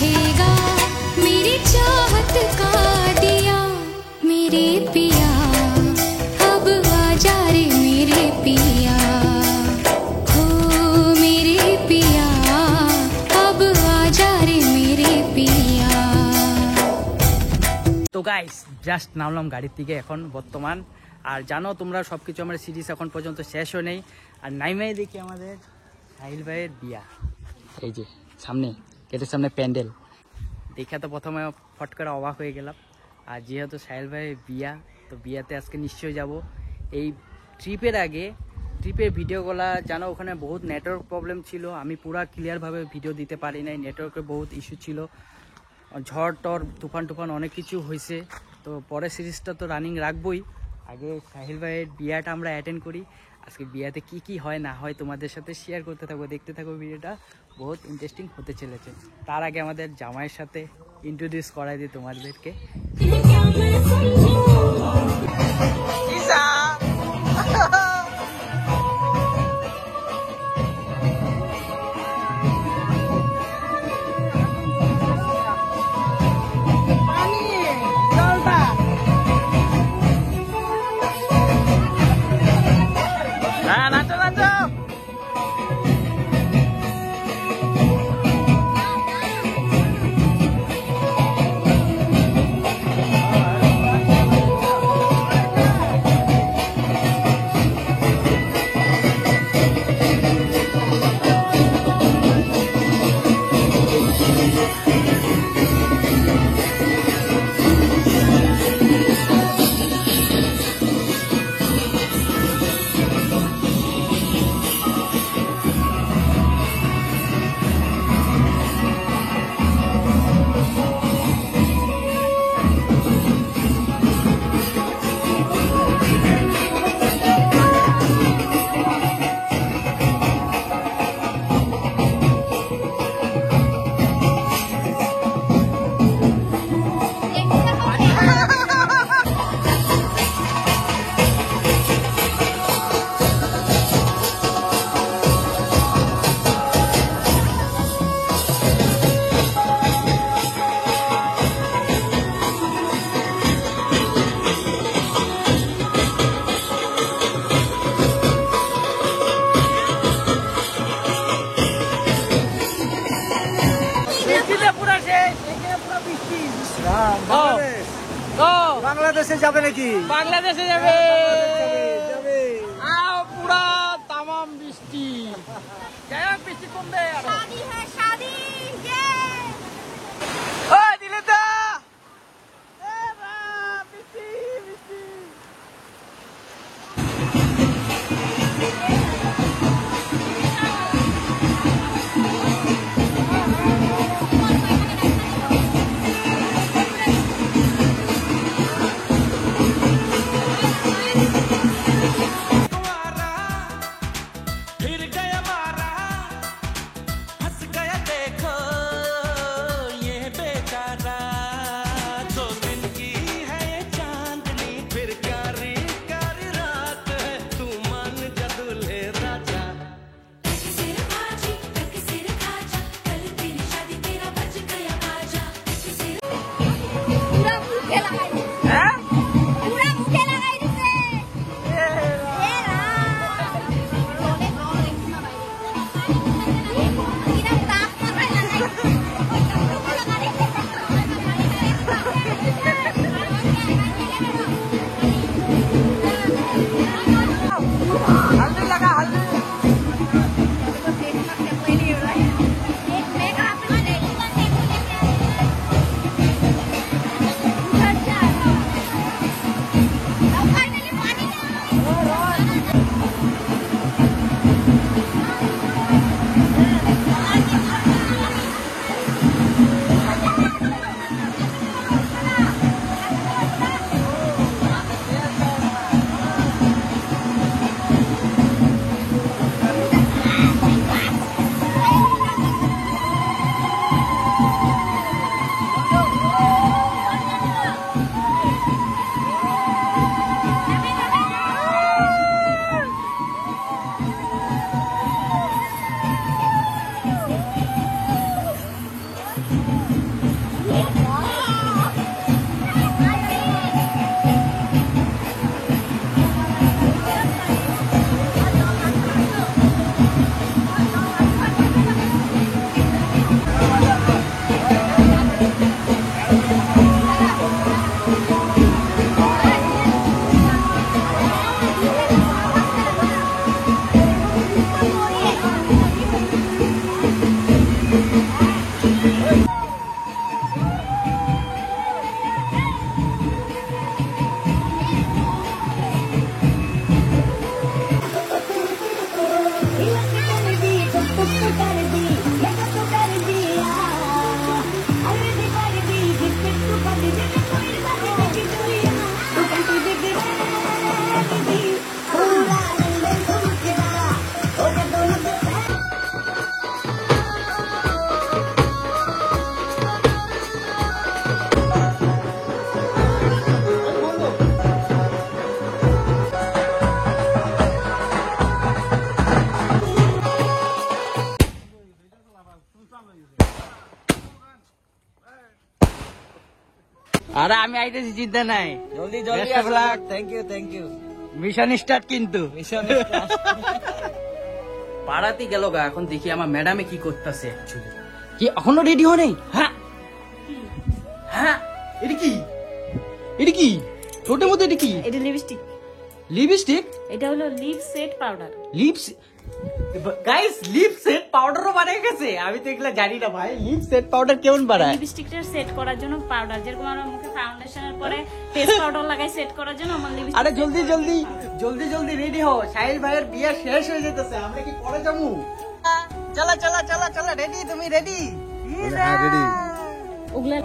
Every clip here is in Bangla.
समझेगा मेरी चाहत का दिया मेरे पिया अब आजा रे मेरे पिया हो मेरे पिया अब आजा रे मेरे पिया। তো গাইস জাস্ট নামলাম গাড়ির থেকে এখন বর্তমান। আর জানো তোমরা সবকিছু আমার সিরিজ এখন পর্যন্ত শেষও নেই। আর নাইমে দেখি আমাদের সাহিল ভাইয়ের বিয়া, এই যে সামনে গেটের সামনে প্যান্ডেল দেখে তো প্রথমে ফট করে অবাক হয়ে গেলাম। আর যেহেতু সাহিল ভাইয়ের বিয়া, তো বিয়াতে আজকে নিশ্চয়ই যাব। এই ট্রিপের আগে ট্রিপের ভিডিওগুলো জানো ওখানে বহুত নেটওয়ার্ক প্রবলেম ছিল, আমি পুরা ক্লিয়ারভাবে ভিডিও দিতে পারি নাই, নেটওয়ার্কের বহুত ইস্যু ছিল, ঝড় টড় তুফান টুফান অনেক কিছু হয়েছে। তো পরের সিরিজটা তো রানিং রাখবই, আগে সাহিল ভাইয়ের বিয়াটা আমরা অ্যাটেন্ড করি। আজকে বিয়াতে কি কি হয় না হয় তোমাদের সাথে শেয়ার করতে থাকবো, দেখতে থাকবো, ভিডিওটা বহুত ইন্টারেস্টিং হতে চলেছে। তার আগে আমাদের জামাইয়ের সাথে ইন্ট্রোডিউস করাই দিই তোমাদেরকে। বাংলাদেশে যাবে নাকি? বাংলাদেশে যাবে, পুরা তামাম বৃষ্টি, বৃষ্টি কমবে। আরে আমি আইতেছি, চিন্তা নাই। জলদি জলদি Best of luck. Thank you mission start কিন্তু মিশন পাড়াতে গেল গা। এখন দেখি আমার ম্যাডামে কি করতেছে। কি এখনো রেডি হয়নি? হ্যাঁ হ্যাঁ, এটা কি? এটা কি ছোটের মধ্যে? এটা কি? এটা লিপস্টিক, লিপস্টিক? এটা হলো lip set powder. Lips guys, lip set পাউডারও বানায় গেছে। আমি তো এগুলা জানি না ভাই। লিপ সেট পাউডার কেমন বানায়? লিপস্টিকটা সেট করার জন্য পাউডার, যেরকম আমরা মুখে ফাউন্ডেশনের পরে ফেস পাউডার লাগাই সেট করার জন্য আমার লিপস্টিক। আরে জলদি জলদি জলদি জলদি রেডি হও, সাহিল ভাইয়ের বিয়ে শেষ হয়ে যেতেছে। আমরা কি পরে যাবো? চলা চলা চলা চলা, রেডি? তুমি রেডি? হ্যাঁ রেডি। ওগুলা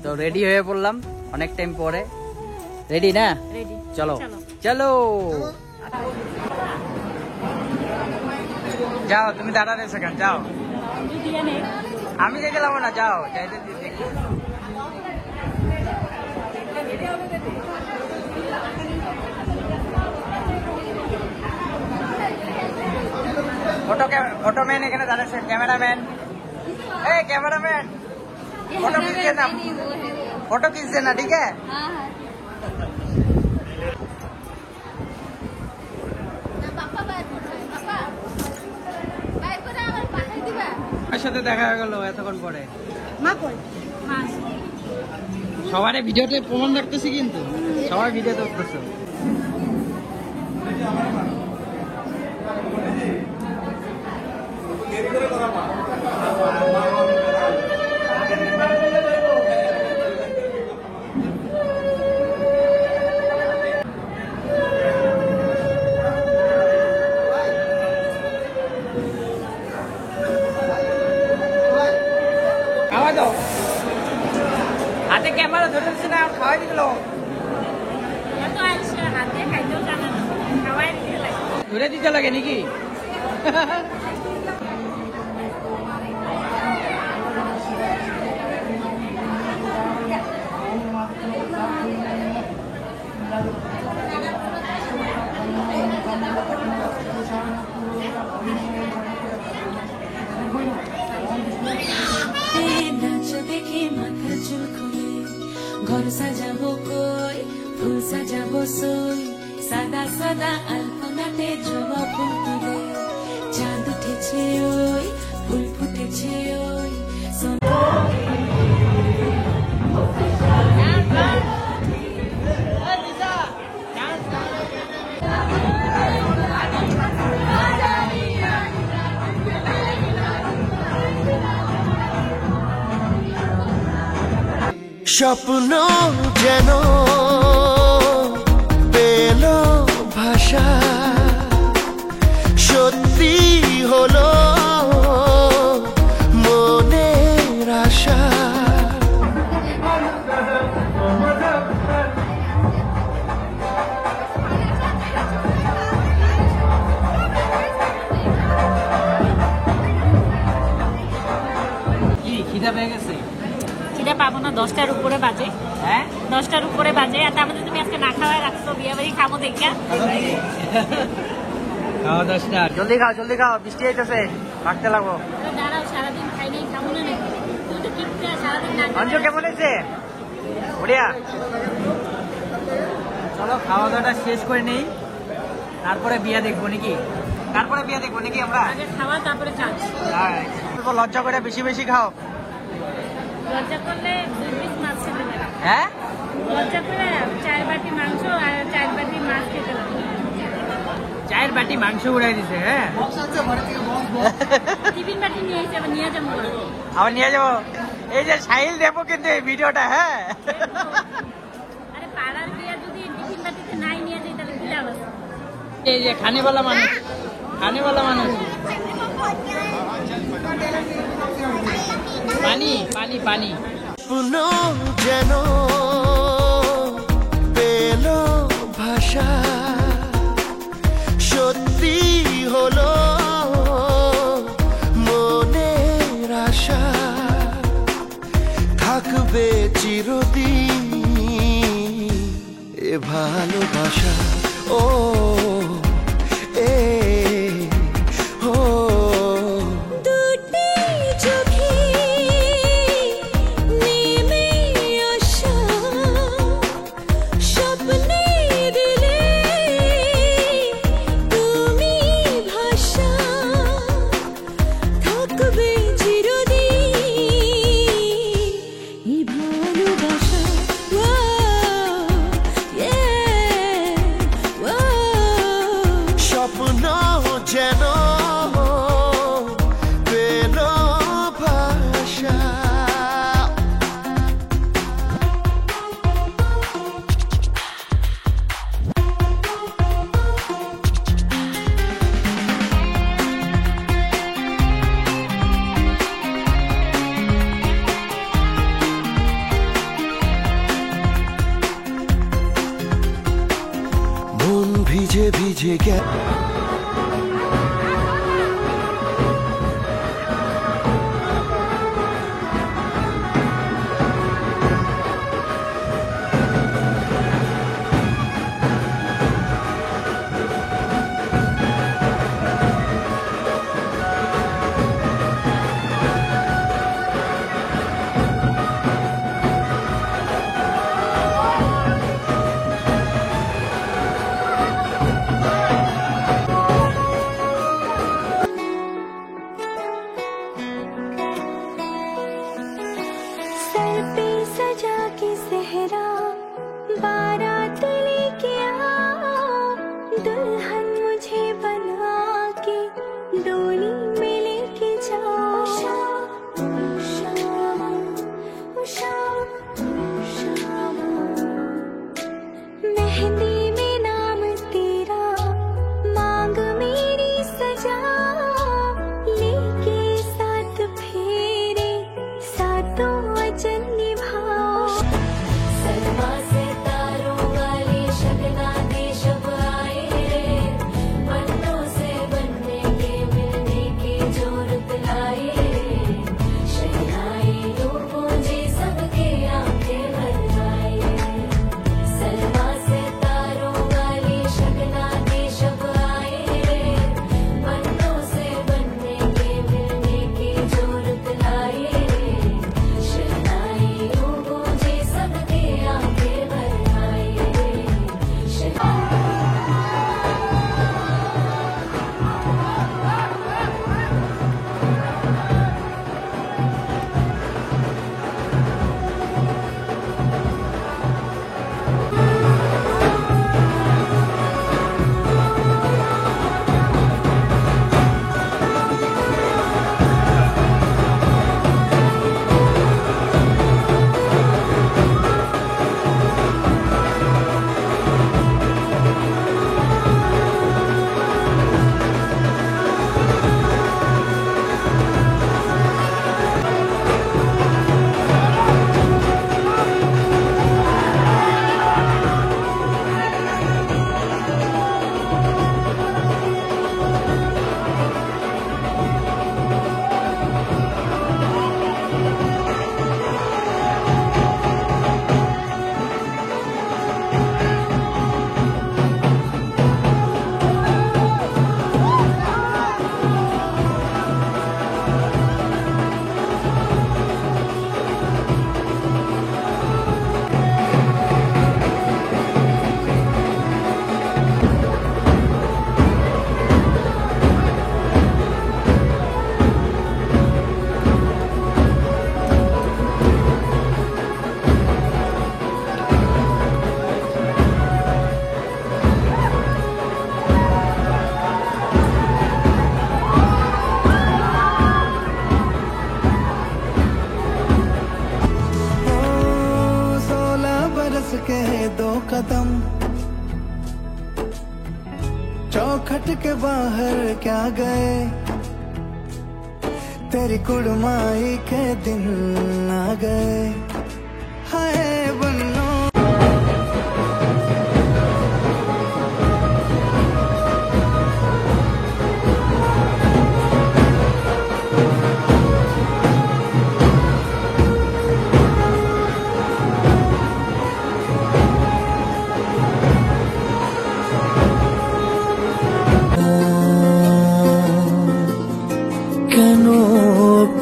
তো রেডি হয়ে পড়লাম অনেক টাইম পরে। রেডি না? রেডি, চলো চলো। যাও, তুমি দাঁড়ালে সেখানে যাও। দিয়ে নে। আমি দেখে যাবো না, যাও যাইতে দেখি। ফটোম্যান এখানে দাঁড়াচ্ছে। ক্যামেরাম্যান, এই ক্যামেরাম্যান, फोटो खींच देना, फोटो खींच देना, ठीक है? আমার সাথে দেখা গেল এতক্ষণ পরে। সবার ভিডিওতে প্রমাণ রাখতেছি, কিন্তু সবাই ভিডিওতে উঠতেছে। খাওয়া দাও, হাতে ক্যামেরা ধরেছে না, খাওয়াই দিল। এত আলসে, হাতে খাইতেও জানে না, খাওয়াই দিতে লাগে। ধরে দিতে লাগে নাকি? নাচ দেখে মাথা চুল খুলে ঘর সাজাবো কই ফুল সাজাবো সই সাদা সাদা আলপনাতে জবা ফুল তুলে চাঁদ উঠেছে ওই ফুল ফুটেছে ওই স্বপ্ন যেন পেল ভাষা, সত্যি হলো মনের আশা। কি খিদা পেয়ে গেছে? সেটা পাবো না, 10টার উপরে বাজে। হ্যাঁ, 10টার উপরে বাজে। আর তার মধ্যে তুমি আজকে না খাওয়াই রাখছো, বিয়ে বাড়ি খাবো দেখা। খাওয়া 10টা। জলদি খাও জলদি খাও, বৃষ্টি আইতেছে, ভাগতে লাগবো। দাঁড়াও, সারাদিন খাই নাই, খাবো না নাকি? তুমি তো ঠিক সারাদিন না অঞ্জু কেমন হয়েছে? বড়িয়া। চলো খাওয়া দাওয়াটা শেষ করে নেই, তারপরে বিয়ে দেখবো নাকি? তারপরে বিয়ে দেখবো নাকি আমরা? আগে খাওয়া তারপরে কাজ। হ্যাঁ, লজ্জা করে বেশি বেশি খাও। লজ্জা করলে 2 পিস মাছ খেতে পারে। হ্যাঁ, লজ্জা করে 4 বাটি মাংস আর 4 বাটি মাছ খেতে পারে। 4 বাটি মাংস উড়াই দিছে। হ্যাঁ, টিফিন বাটি নিয়ে এসে আবার নিয়ে যাবো। আবার নিয়ে যাবো। এই যে সাহিল দেবো কিন্তু এই ভিডিওটা। হ্যাঁ, আরে পাড়ার বিয়ে যদি টিফিন বাটিতে নাই নিয়ে যাই তাহলে কি লাভ আছে? এই যে খানেওয়ালা মানুষ, খানেওয়ালা মানুষ। পানি পানি পানি। স্বপ্ন যেন পেল ভাষা, সত্যি হলো মনের আশা। থাকবে চিরদিন এ ভালোবাসা। ও এ ও দুটি চোখে বুঝে গে सर पे सजा के सहरा बारात लेके आ, दुल्हन मुझे बना के डोली में लेके जाओ। मेहंदी में नाम तेरा मांग मेरी सजा, लेके साथ फेरे सातों वचन निभाओ। सलमा से तारों वाली शगना देश अब आए रे, बन्नों से बनने के मिलने की जोरत लाए रे, शहनाई लोगों जी सबके आंखें भर आए। सलमा से तारों वाली शगना देश अब आए रे, बन्नों से बनने के मिलने की जोरत लाए रे, शहनाई लोगों जी सबके आंखें भर आए रे। के दो कदम चौखट के बाहर क्या गए, तेरी कुड़माई के दिन आ गए। हाय बन्नो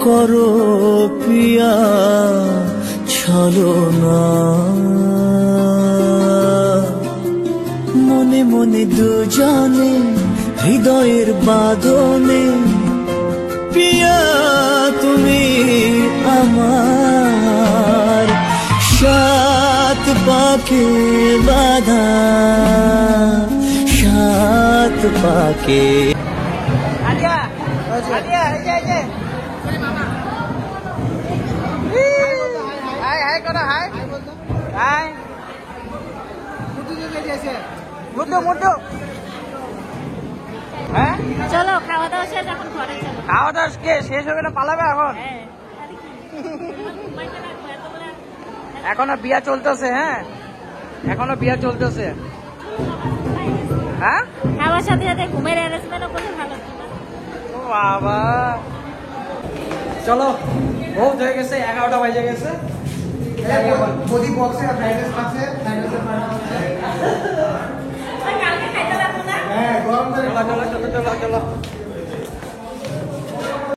করো পিয়া ছলনা, মনে মনে দুজনে হৃদয়ের বাঁধনে, পিয়া তুমি আমার সাত পাকে বাঁধা, সাত পাকে। চলো খাওয়া দাওয়া শেষ, এখন ঘরে চলো। খাওয়া দাওয়া শেষ হবে না, পালাবে এখন? এখনো বিয়া চলতেছে। হ্যাঁ এখনো বিয়া চলতেছে। হ্যাঁ যাওয়ার সাথে সাথে ঘুমের অ্যারেঞ্জমেন্টও করলে ভালো হতো না? ও বাবা, চলো বহুত হয়ে গেছে, 11টা বাজে গেছে। মোদি বক্সে ফ্রাইড রাইস আছে, কালকে খাইতে লাগবো না? হ্যাঁ গরম করে চলো চলো চলো চলো চলো